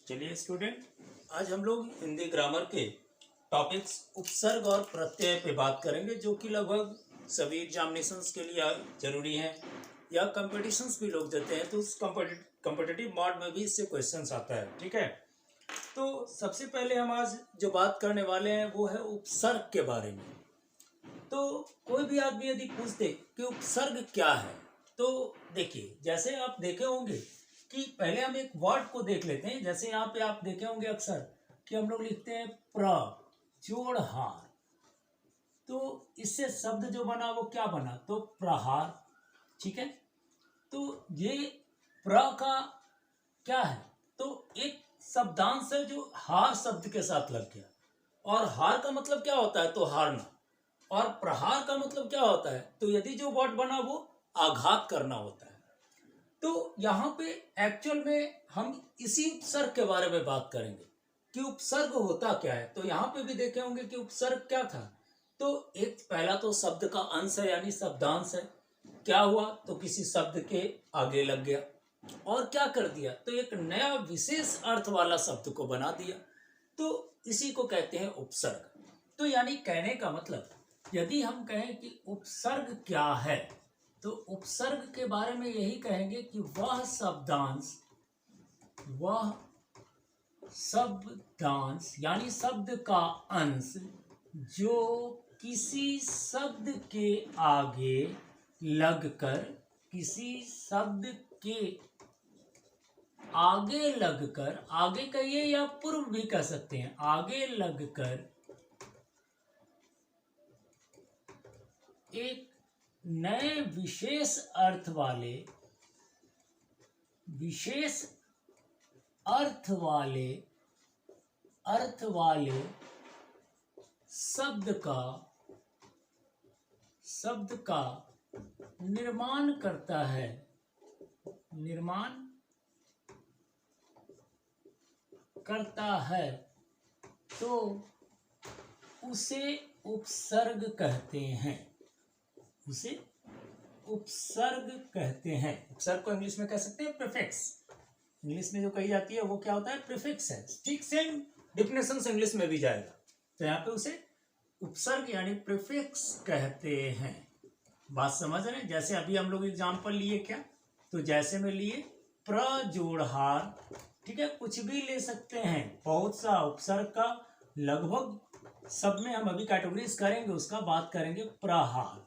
चलिए स्टूडेंट, आज हम लोग हिंदी ग्रामर के टॉपिक्स उपसर्ग और प्रत्यय पे बात करेंगे, जो कि लगभग सभी एग्जामिनेशंस के लिए जरूरी हैं या कंपटीशंस भी लोग देते हैं, तो उस कॉम्पिटिटिव मोड में भी इससे क्वेश्चंस आता है। ठीक है, तो सबसे पहले हम आज जो बात करने वाले हैं वो है उपसर्ग के बारे में। तो कोई भी आदमी यदि पूछ दे कि उपसर्ग क्या है, तो देखिए, जैसे आप देखे होंगे कि पहले हम एक वर्ड को देख लेते हैं। जैसे यहाँ पे आप देखे होंगे अक्सर कि हम लोग लिखते हैं प्र जोड़ हार, तो इससे शब्द जो बना वो क्या बना, तो प्रहार। ठीक है, तो ये प्र का क्या है, तो एक शब्दांश है जो हार शब्द के साथ लग गया। और हार का मतलब क्या होता है, तो हारना। और प्रहार का मतलब क्या होता है, तो यदि जो वर्ड बना वो आघात करना होता है। तो यहाँ पे एक्चुअल में हम इसी उपसर्ग के बारे में बात करेंगे कि उपसर्ग होता क्या है। तो यहाँ पे भी देखे होंगे कि उपसर्ग क्या था। तो एक पहला तो शब्द का अंश है, यानी शब्दांश है। क्या हुआ, तो किसी शब्द के आगे लग गया और क्या कर दिया, तो एक नया विशेष अर्थ वाला शब्द को बना दिया। तो इसी को कहते हैं उपसर्ग। तो यानी कहने का मतलब, यदि हम कहें कि उपसर्ग क्या है, तो उपसर्ग के बारे में यही कहेंगे कि वह शब्दांश यानी शब्द का अंश जो किसी शब्द के आगे लगकर, किसी शब्द के आगे लगकर, आगे कहिए या पूर्व भी कह सकते हैं, आगे लगकर एक नए विशेष अर्थ वाले शब्द का निर्माण करता है, तो उसे उपसर्ग कहते हैं। उपसर्ग को इंग्लिश में कह सकते हैं प्रीफिक्स। इंग्लिश में जो कही जाती है वो क्या होता है, प्रीफिक्स है। ठीक, सेम डिफिनेशन इंग्लिश में भी जाएगा। तो यहाँ पे उसे उपसर्ग यानी प्रीफिक्स कहते हैं। बात समझ रहे हैं। जैसे अभी हम लोग एग्जाम्पल लिए क्या, तो जैसे में लिए प्र जोड़ हार। ठीक है, कुछ भी ले सकते हैं, बहुत सा उपसर्ग का लगभग सब में हम अभी कैटेगरीज करेंगे, उसका बात करेंगे प्रहार।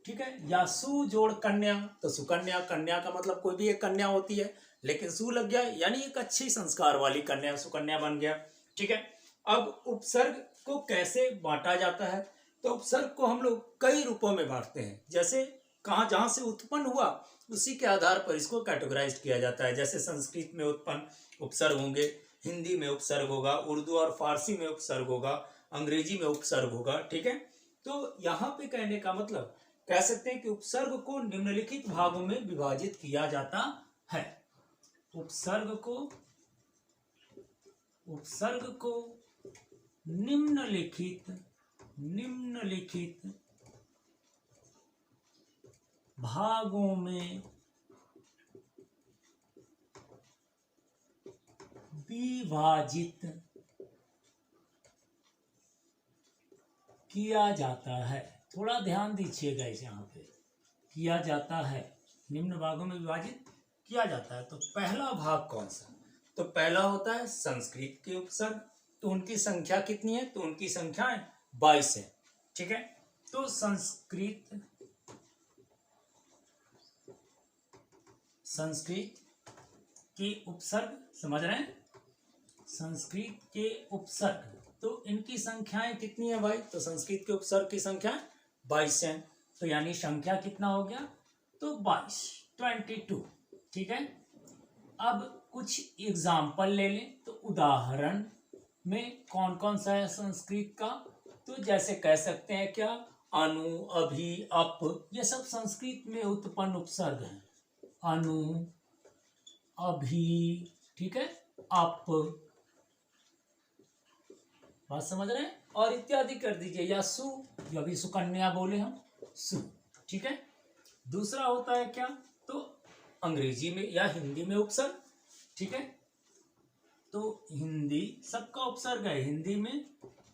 ठीक है, या सु जोड़ कन्या, तो सुकन्या, कन्या का मतलब कोई भी एक कन्या होती है, लेकिन सु लग गया यानी एक अच्छी संस्कार वाली कन्या, सुकन्या बन गया। ठीक है, अब उपसर्ग को कैसे बांटा जाता है, तो उपसर्ग को हम लोग कई रूपों में बांटते हैं। जैसे कहाँ जहां से उत्पन्न हुआ उसी के आधार पर इसको कैटेगराइज किया जाता है। जैसे संस्कृत में उत्पन्न उपसर्ग होंगे, हिंदी में उपसर्ग होगा, उर्दू और फारसी में उपसर्ग होगा, अंग्रेजी में उपसर्ग होगा। ठीक है, तो यहाँ पे कहने का मतलब कह सकते हैं कि उपसर्ग को निम्नलिखित भागों में विभाजित किया जाता है। उपसर्ग को निम्नलिखित भागों में विभाजित किया जाता है। थोड़ा ध्यान दीजिएगा इस यहाँ पे, किया जाता है, निम्न भागों में विभाजित किया जाता है। तो पहला भाग कौन सा, तो पहला होता है संस्कृत के उपसर्ग। तो उनकी संख्या कितनी है, तो उनकी संख्या 22 है। ठीक है, तो संस्कृत के उपसर्ग, समझ रहे हैं, संस्कृत के उपसर्ग, तो इनकी संख्याएं कितनी है भाई, तो संस्कृत के उपसर्ग की संख्या 22 है। तो यानी संख्या कितना हो गया, तो 22। ठीक है, अब कुछ एग्जाम्पल ले लें। तो उदाहरण में कौन कौन सा है संस्कृत का, तो जैसे कह सकते हैं क्या, अनु, अभि, अप, ये सब संस्कृत में उत्पन्न उपसर्ग हैं। अनु, अभि, ठीक है, अप, बात समझ रहे हैं, और इत्यादि कर दीजिए, या सु, जो अभी सुकन्या बोले हम, सु। ठीक है, दूसरा होता है क्या, तो अंग्रेजी में या हिंदी में उपसर्ग। ठीक है, तो हिंदी सबका उपसर्ग है, हिंदी में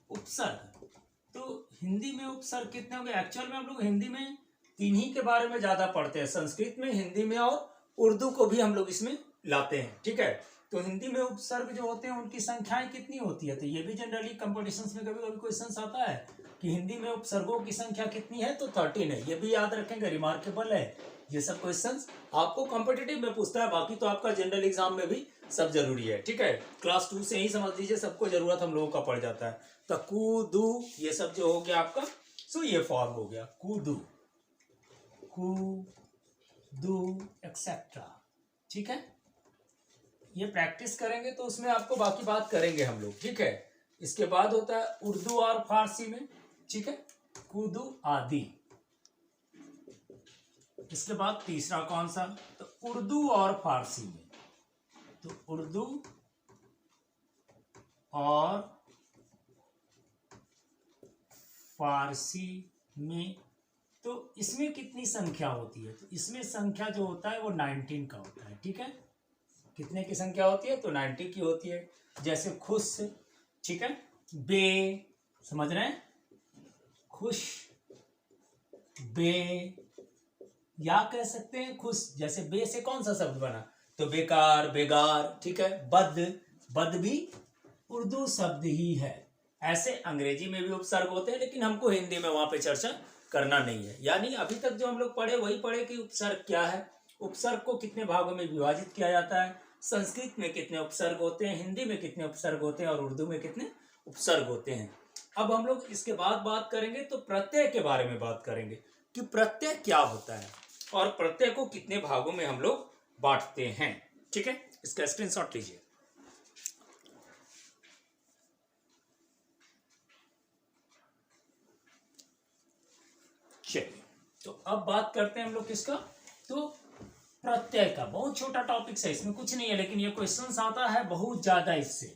उपसर्ग। तो हिंदी में उपसर्ग कितने होंगे? एक्चुअल में हम लोग हिंदी में 3 ही के बारे में ज्यादा पढ़ते हैं, संस्कृत में, हिंदी में और उर्दू को भी हम लोग इसमें लाते हैं, ठीक है। तो हिंदी में उपसर्ग जो होते हैं उनकी संख्याएं कितनी होती है? तो ये भी जनरली कंपटीशंस में कभी कभी क्वेश्चन आता है कि हिंदी में उपसर्गों की संख्या कितनी है, तो 13 है। ये भी याद रखेंगे, रिमार्केबल है। ये सब क्वेश्चंस आपको कॉम्पिटिटिव में पूछता है, बाकी तो आपका जनरल एग्जाम में भी सब जरूरी है, ठीक है। क्लास 2 से ही समझ लीजिए सबको जरूरत हम लोगों का पड़ जाता है। तो कूदू, ये सब जो हो गया आपका, सो ये फॉर्म हो गया कूदू, कूदू एक्सेट्रा, ठीक है। ये प्रैक्टिस करेंगे तो उसमें आपको बाकी बात करेंगे हम लोग, ठीक है। इसके बाद होता है उर्दू और फारसी में, ठीक है, कूदू आदि। इसके बाद तीसरा कौन सा? तो उर्दू और फारसी में। तो उर्दू और फारसी में, तो इसमें कितनी संख्या होती है? तो इसमें संख्या जो होता है वो 19 का होता है, ठीक है। कितने की संख्या होती है? तो 90 की होती है। जैसे खुश, ठीक है, बे, समझ रहे हैं, खुश, बे, या कह सकते हैं खुश। जैसे बे से कौन सा शब्द बना? तो बेकार, बेगार, ठीक है। बद, बद भी उर्दू शब्द ही है। ऐसे अंग्रेजी में भी उपसर्ग होते हैं, लेकिन हमको हिंदी में वहां पे चर्चा करना नहीं है। यानी अभी तक जो हम लोग पढ़े वही पढ़े कि उपसर्ग क्या है, उपसर्ग को कितने भागों में विभाजित किया जाता है, संस्कृत में कितने उपसर्ग होते हैं, हिंदी में कितने उपसर्ग होते हैं और उर्दू में कितने उपसर्ग होते हैं। अब हम लोग इसके बाद बात करेंगे तो प्रत्यय के बारे में बात करेंगे कि प्रत्यय क्या होता है और प्रत्यय को कितने भागों में हम लोग बांटते हैं, ठीक है। इसका स्क्रीनशॉट लीजिए। चलिए, तो अब बात करते हैं हम लोग किसका? तो प्रत्यय का। बहुत छोटा टॉपिक है, इसमें कुछ नहीं है, लेकिन ये क्वेश्चंस आता है बहुत ज्यादा इससे,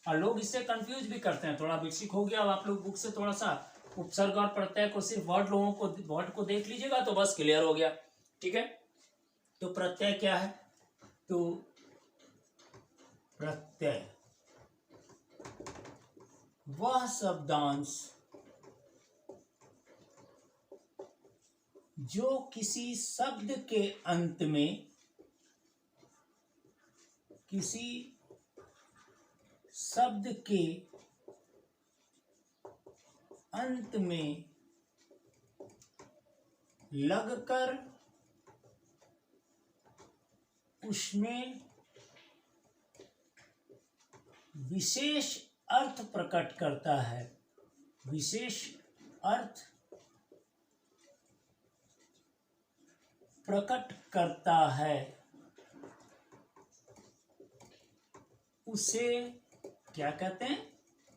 और लोग इससे कंफ्यूज भी करते हैं। थोड़ा बेसिक हो गया, अब आप लोग बुक से थोड़ा सा उपसर्ग और प्रत्यय को, सिर्फ वर्ड को देख लीजिएगा तो बस क्लियर हो गया, ठीक है। तो प्रत्यय क्या है? तो प्रत्यय वह शब्दांश जो किसी शब्द के अंत में, किसी शब्द के अंत में लगकर उसमें विशेष अर्थ प्रकट करता है, विशेष अर्थ प्रकट करता है, उसे क्या कहते हैं?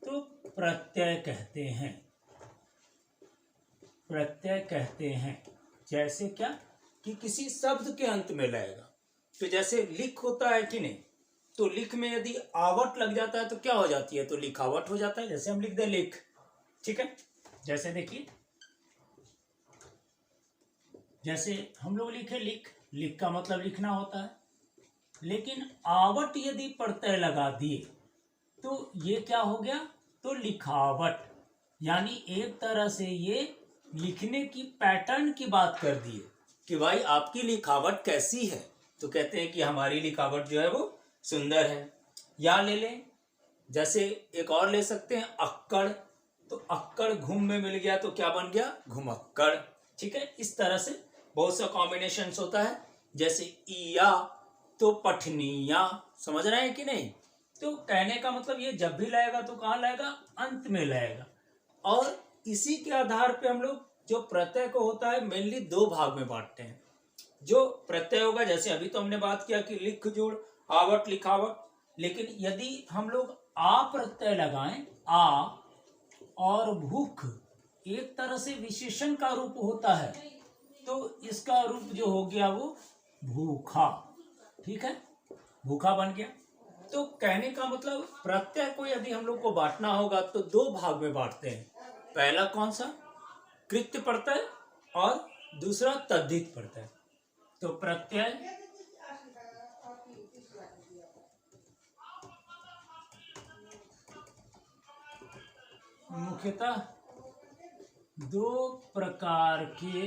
तो प्रत्यय कहते हैं, प्रत्यय कहते हैं। जैसे क्या कि किसी शब्द के अंत में लगेगा, तो जैसे लिख होता है कि नहीं, तो लिख में यदि आवट लग जाता है तो क्या हो जाती है? तो लिखावट हो जाता है। जैसे हम लिख दे लिख, ठीक है। जैसे देखिए, जैसे हम लोग लिखे लिख, लिख का मतलब लिखना होता है, लेकिन आवट यदि प्रत्यय लगा दिए तो ये क्या हो गया? तो लिखावट। यानी एक तरह से ये लिखने की पैटर्न की बात कर दी है कि भाई आपकी लिखावट कैसी है, तो कहते हैं कि हमारी लिखावट जो है वो सुंदर है। या ले लें, जैसे एक और ले सकते हैं अक्कड़, तो अक्कड़ घुम में मिल गया तो क्या बन गया? घुमक्कड़, ठीक है। इस तरह से बहुत सा कॉम्बिनेशंस होता है। जैसे ईया तो पठनिया, समझ रहे हैं कि नहीं? तो कहने का मतलब ये जब भी लाएगा तो कहाँ लाएगा? अंत में लाएगा। और इसी के आधार पे हम लोग जो प्रत्यय को होता है मेनली 2 भाग में बांटते हैं। जो प्रत्यय होगा, जैसे अभी तो हमने बात किया कि लिख जोड़, आवट, लिखावट, लेकिन यदि हम लोग आ प्रत्यय लगाएं, आ और भूख एक तरह से विशेषण का रूप होता है, तो इसका रूप जो हो गया वो भूखा, ठीक है, भूखा बन गया। तो कहने का मतलब प्रत्यय को यदि हम लोग को बांटना होगा तो 2 भाग में बांटते हैं। पहला कौन सा? कृत्य प्रत्यय, और दूसरा तद्धित प्रत्यय। तो प्रत्यय मुख्यतः दो प्रकार के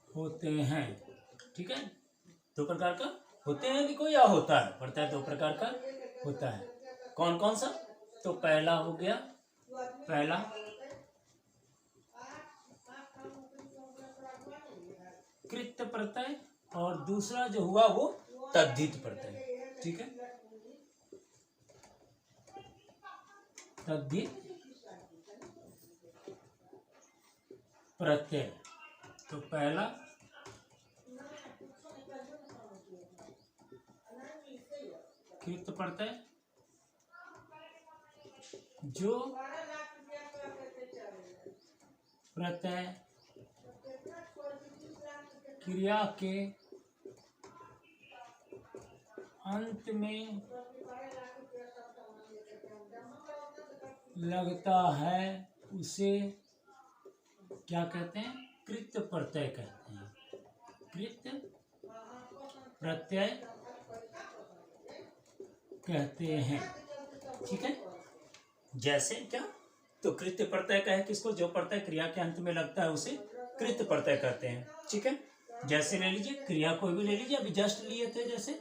होते हैं। ठीक है, दो प्रकार का होते हैं कि कोई या होता है, प्रत्यय दो प्रकार का होता है। कौन कौन सा? तो पहला हो गया, पहला कृत्य प्रत्यय और दूसरा जो हुआ वो तद्धित प्रत्यय। ठीक है, तद्धित प्रत्यय। तो पहला कृत्य प्रत्यय जो प्रत्यय क्रिया के अंत में लगता है उसे क्या कहते हैं? कृत्य प्रत्यय कहते हैं। कृत्य प्रत्यय कहते हैं। ठीक है, जैसे क्या? तो कृत्य प्रत्यय का है किसको? जो प्रत्यय क्रिया के अंत में लगता है उसे कृत्य प्रत्यय कहते हैं। ठीक है, जैसे ले लीजिए, क्रिया कोई भी ले लीजिए, अभी जस्ट लिए थे, जैसे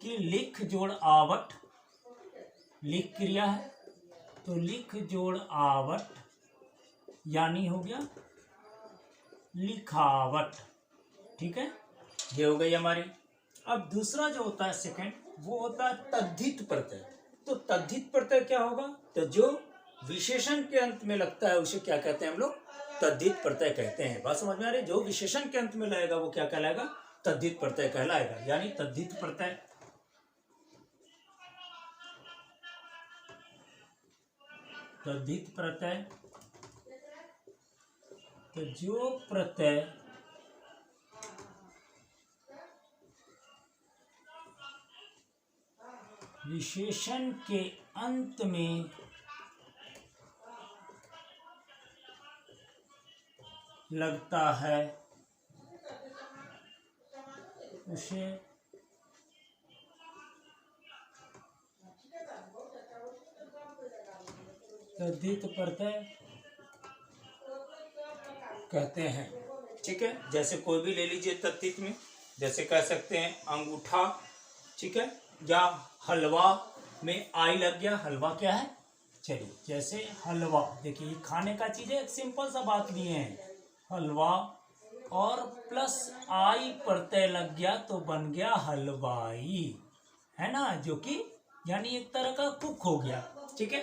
कि लिख जोड़ आवट, लिख क्रिया है तो लिख जोड़ आवट यानी हो गया लिखावट। ठीक है, ये हो गई हमारी। अब दूसरा जो होता है सेकंड, वो होता है तद्धित प्रत्यय। तो तद्धित प्रत्यय क्या होगा? तो जो विशेषण के अंत में लगता है उसे क्या कहते हैं हम लोग? तद्धित प्रत्यय कहते हैं। बात समझ में आ रही है? जो विशेषण के अंत में लगेगा वो क्या कहलाएगा? तद्धित प्रत्यय कहलाएगा। यानी तद्धित प्रत्यय, तद्धित प्रत्यय तो जो प्रत्यय विशेषण के अंत में लगता है उसे तद्धित प्रत्यय कहते हैं। ठीक है, जैसे कोई भी ले लीजिए तद्धित में, जैसे कह सकते हैं अंगूठा। ठीक है, या हलवा में आई लग गया, हलवा क्या है? चलिए, जैसे हलवा, देखिए ये खाने का चीज है, एक सिंपल सा बात नहीं है। हलवा और प्लस आई प्रत्यय लग गया तो बन गया हलवाई, है ना, जो कि यानी एक तरह का कुक हो गया। ठीक है,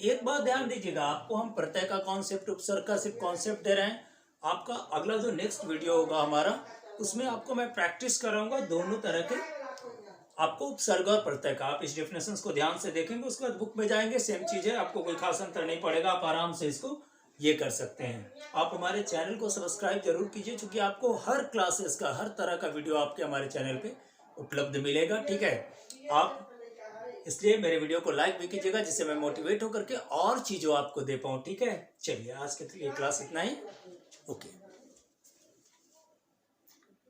एक बात ध्यान दीजिएगा, आपको हम प्रत्यय का कॉन्सेप्ट, उपसर्ग का सिर्फ कॉन्सेप्ट दे रहे हैं। आपका अगला जो नेक्स्ट वीडियो होगा हमारा, उसमें आपको मैं प्रैक्टिस कराऊंगा दोनों तरह के, आपको उपसर्ग और प्रत्यय का। आप इस डेफिनेशंस को ध्यान से देखेंगे, उसके बाद बुक में जाएंगे, सेम चीज है, आपको कोई खास अंतर नहीं पड़ेगा, आप आराम से इसको ये कर सकते हैं। आप हमारे चैनल को सब्सक्राइब जरूर कीजिए, क्योंकि आपको हर क्लासेस का, हर तरह का वीडियो आपके हमारे चैनल पे उपलब्ध मिलेगा। ठीक है, आप इसलिए मेरे वीडियो को लाइक भी कीजिएगा, जिससे मैं मोटिवेट होकर के और चीज़ों आपको दे पाऊँ। ठीक है, चलिए आज के लिए क्लास इतना ही। ओके।